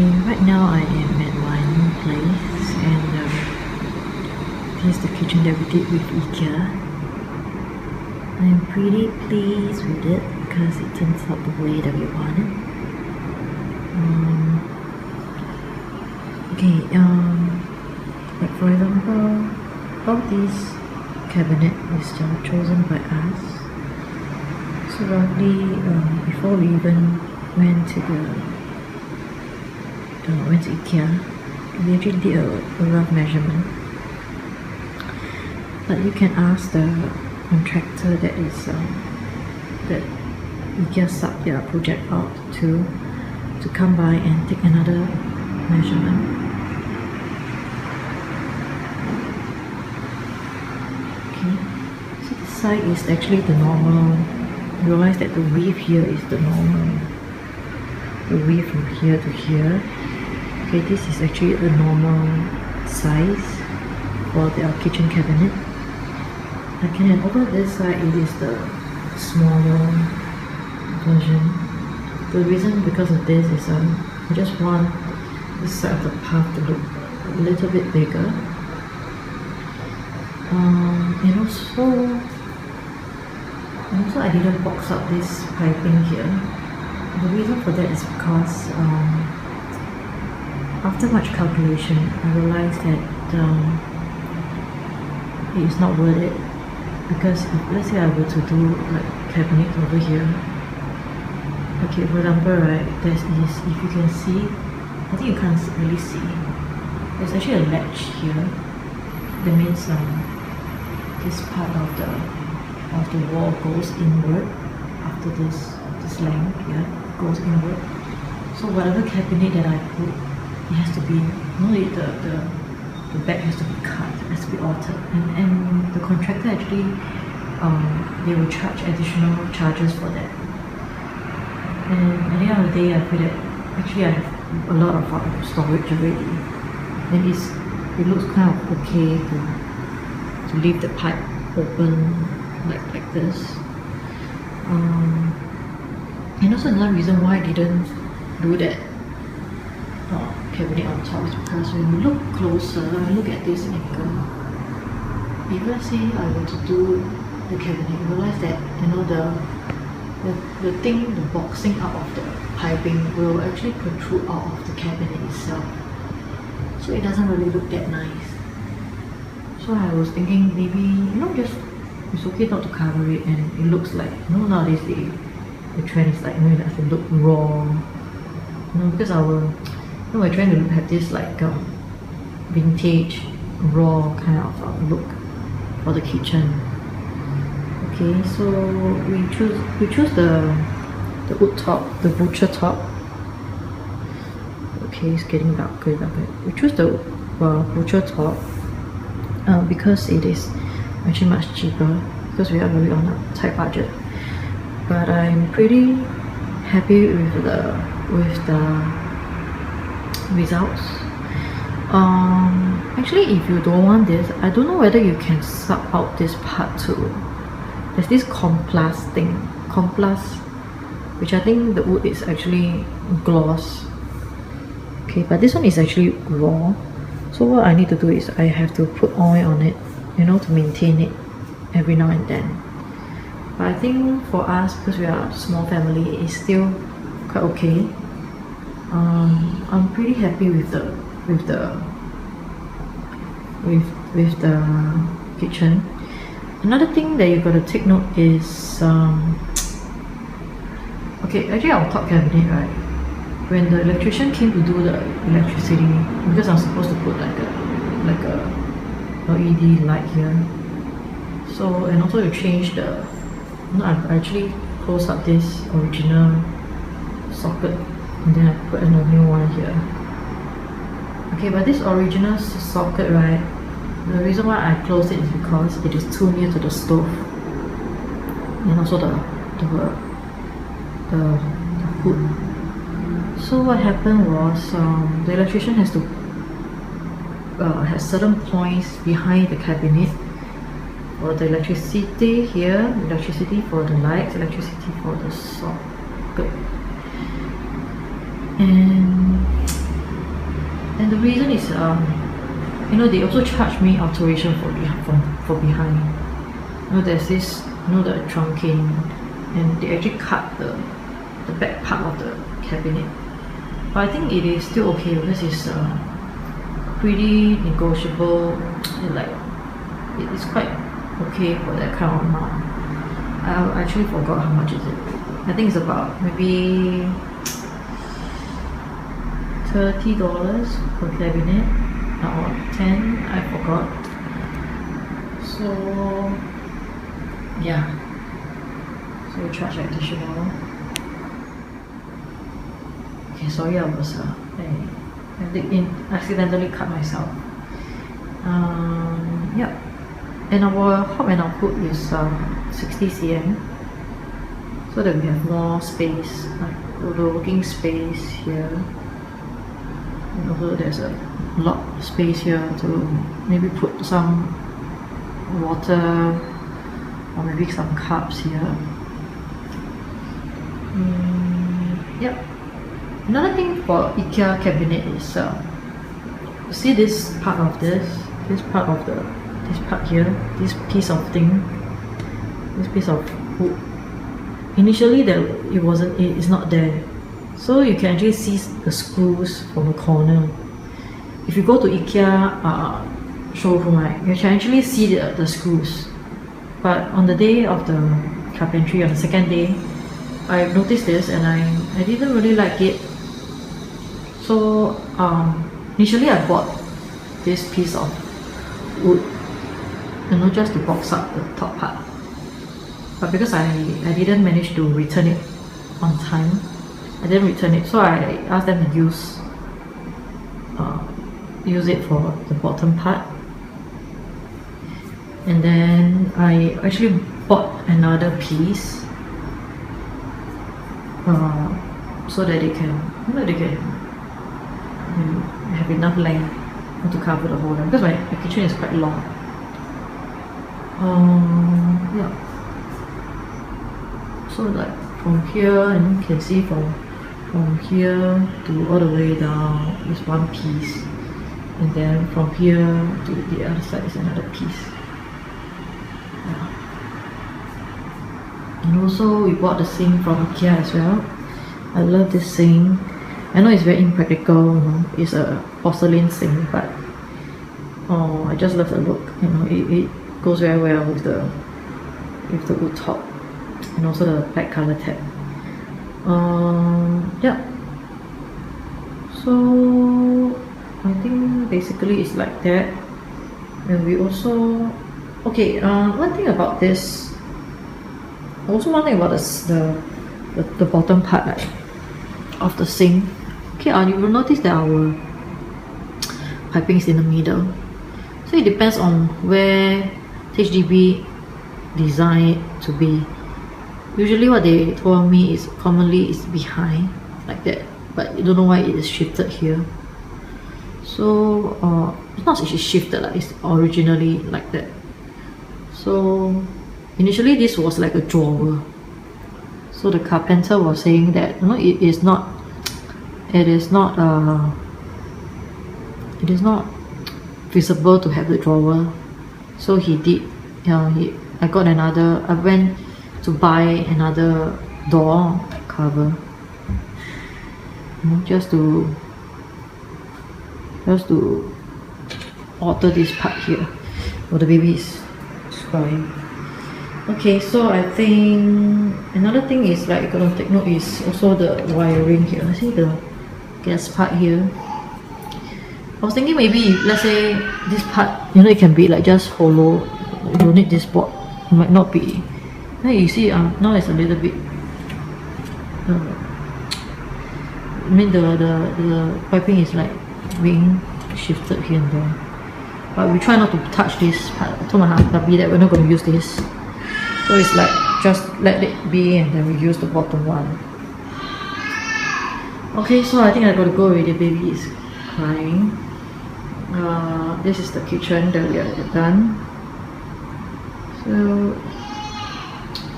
Right now I am at my new place, and this is the kitchen that we did with IKEA. I'm pretty pleased with it because it turns out the way that we wanted. Like for example, all this cabinet is chosen by us. So roughly, before we even went to IKEA, we actually did a rough measurement. But you can ask the contractor that is that IKEA sub their project out to come by and take another measurement. Okay, so the side is actually the normal. You realize that the width here is the normal. The width from here to here. Okay, this is actually a normal size for our kitchen cabinet. Okay, and over this side it is the smaller version. The reason because of this is I just want this side of the path to look a little bit bigger. And also I didn't box up this piping here. The reason for that is because after much calculation, I realized that it is not worth it, because if let's say I were to do like cabinet over here, okay, for example, right, there's this, if you can see, I think you can't really see, there's actually a latch here. That means this part of the wall goes inward. After this length here goes inward. So whatever cabinet that I put, it has to be, the back has to be cut, it has to be altered, and the contractor actually they will charge additional charges for that. And at the end of the day, I feel that actually I have a lot of storage already, and it looks kind of okay to leave the pipe open like this. And also another reason why I didn't do that cabinet on top is because when you look closer, look at this angle. If let's say I were to do the cabinet, you realize that the thing, the boxing out of the piping will actually protrude out of the cabinet itself. So it doesn't really look that nice. So I was thinking maybe just it's okay not to cover it, and it looks like nowadays the trend is like it has to look raw. Because we're trying to have this like vintage raw kind of look for the kitchen. Okay, so we choose the wood top, the butcher top. Okay, it's getting darker. We choose the butcher top because it is actually much cheaper, because we are really on a tight budget. But I'm pretty happy with the results. Actually, if you don't want this, I don't know whether you can sub out this part too. There's this Complast thing, which I think the wood is actually gloss. Okay, but this one is actually raw. So what I need to do is I have to put oil on it, to maintain it every now and then. But I think for us, because we are a small family, it's still quite okay. I'm pretty happy with the kitchen. Another thing that you got to take note is okay, actually our top cabinet, right, when the electrician came to do the electricity, because I'm supposed to put like a LED light here, so, and also to change the I've actually closed up this original socket, and then I put a new one here. Okay, but this original socket, right, the reason why I closed it is because it is too near to the stove, and also the hood. So what happened was the electrician has to have certain points behind the cabinet for the electricity here, electricity for the lights, electricity for the socket. And And the reason is, you know, they also charge me alteration for behind. You know, there's this, you know, the trunking, and they actually cut the back part of the cabinet. But I think it is still okay because it's pretty negotiable. Like, it's quite okay for that kind of amount. I actually forgot how much is it. I think it's about maybe $30 per cabinet, or 10, I forgot. So yeah, so we charge additional. Okay, sorry, I was I accidentally cut myself. Yeah, and our hop and output is 60 cm, so that we have more space, like the working space here. And also there's a lot of space here to maybe put some water or maybe some cups here. Yep. Another thing for IKEA cabinet is see this part of this part here, this piece of thing, this piece of wood. Initially it's not there, so you can actually see the screws from the corner. If you go to IKEA showroom, right, you can actually see the screws. But on the day of the carpentry, on the second day, I noticed this and I didn't really like it. So initially I bought this piece of wood, you know, just to box up the top part. But because I didn't manage to return it on time, I didn't return it, so I asked them to use it for the bottom part. And then I actually bought another piece so that they can have enough length to cover the whole length, because my kitchen is quite long. Yeah, so like from here, and you can see from here to all the way down is one piece, and then from here to the other side is another piece. Yeah. And also we bought the sink from IKEA as well. I love this sink. I know it's very impractical, you know, it's a porcelain sink, but I just love the look. You know, it goes very well with the wood top and also the black color tab. Yeah. So I think basically it's like that. And we also one thing about this. Also, one thing about the bottom part, like, of the sink. Okay, you will notice that our piping is in the middle. So it depends on where HDB design it to be. Usually what they told me is commonly it's behind, like that. But you don't know why it is shifted here. So it's not actually shifted, like, it's originally like that. So initially this was like a drawer. So the carpenter was saying that, you know, it is not feasible to have the drawer. So he did, I went to buy another door cover, you know, just to alter this part here. Oh, the baby is crying. Okay, so I think another thing is, like, you gotta take note is also the wiring here. See the gas part here. I was thinking maybe if, let's say this part, you know, it can be like just hollow. You don't need this board. It might not be. Now you see, now it's a little bit. I mean the piping is like being shifted here and there. But we try not to touch this part. I told my hubby that we're not going to use this. So it's like just let it be, and then we use the bottom one. Okay, so I think I gotta go already. The baby is crying. This is the kitchen that we are done. So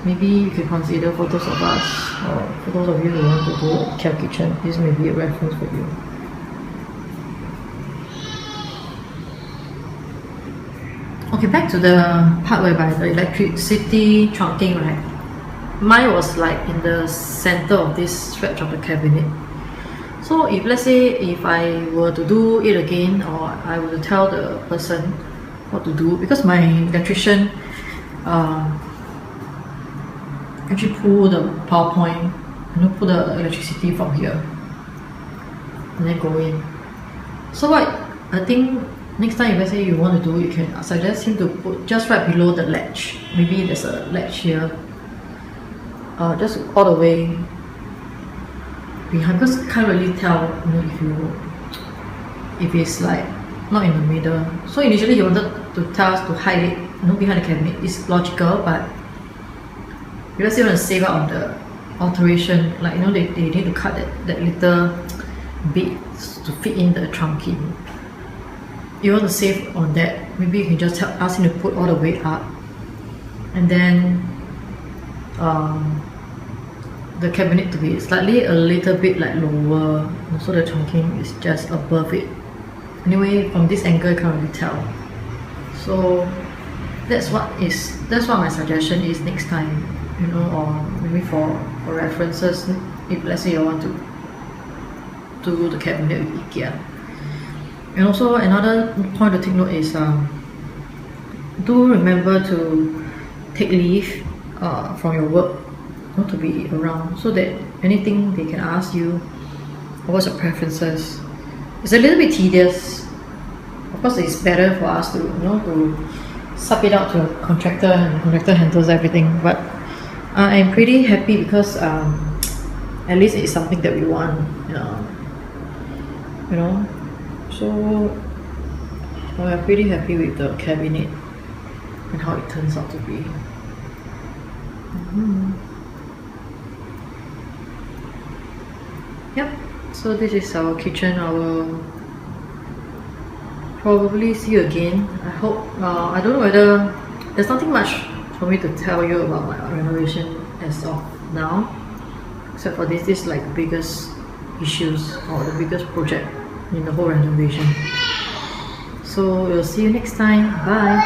maybe you can consider photos of us, or for those of you who want to do a IKEA kitchen, this may be a reference for you. Okay, back to the part whereby the electricity trunking, right? Mine was like in the center of this stretch of the cabinet. So if let's say if I were to do it again, or I were to tell the person what to do, because my electrician actually pull the power point, pull the electricity from here and then go in. So what I think next time, if let's say you want to do, you can suggest him to put just right below the latch. Maybe there's a latch here, just all the way behind, because can't really tell, if it's like not in the middle. So initially he wanted to tell us to hide it, behind the cabinet. It's logical, but if let's say you want to save out on the alteration, like they need to cut that little bit to fit in the trunking. You want to save on that, maybe you can just ask him to put all the way up, and then the cabinet to be slightly a little bit like lower, so the trunking is just above it. Anyway, from this angle you can't really tell. So that's what my suggestion is next time, or maybe for references, if let's say you want to do the cabinet with IKEA. And also another point to take note is do remember to take leave from your work, to be around, so that anything they can ask you, what's your preferences. It's a little bit tedious. Of course, it's better for us to to sub it out to a contractor, and the contractor handles everything. But I'm pretty happy because at least it's something that we want. So I'm pretty happy with the cabinet and how it turns out to be. Yep, so this is our kitchen. I will probably see you again. I hope, I don't know whether, there's nothing much for me to tell you about my renovation as of now, except for this is like the biggest issues or the biggest project in the whole renovation. So we'll see you next time. Bye.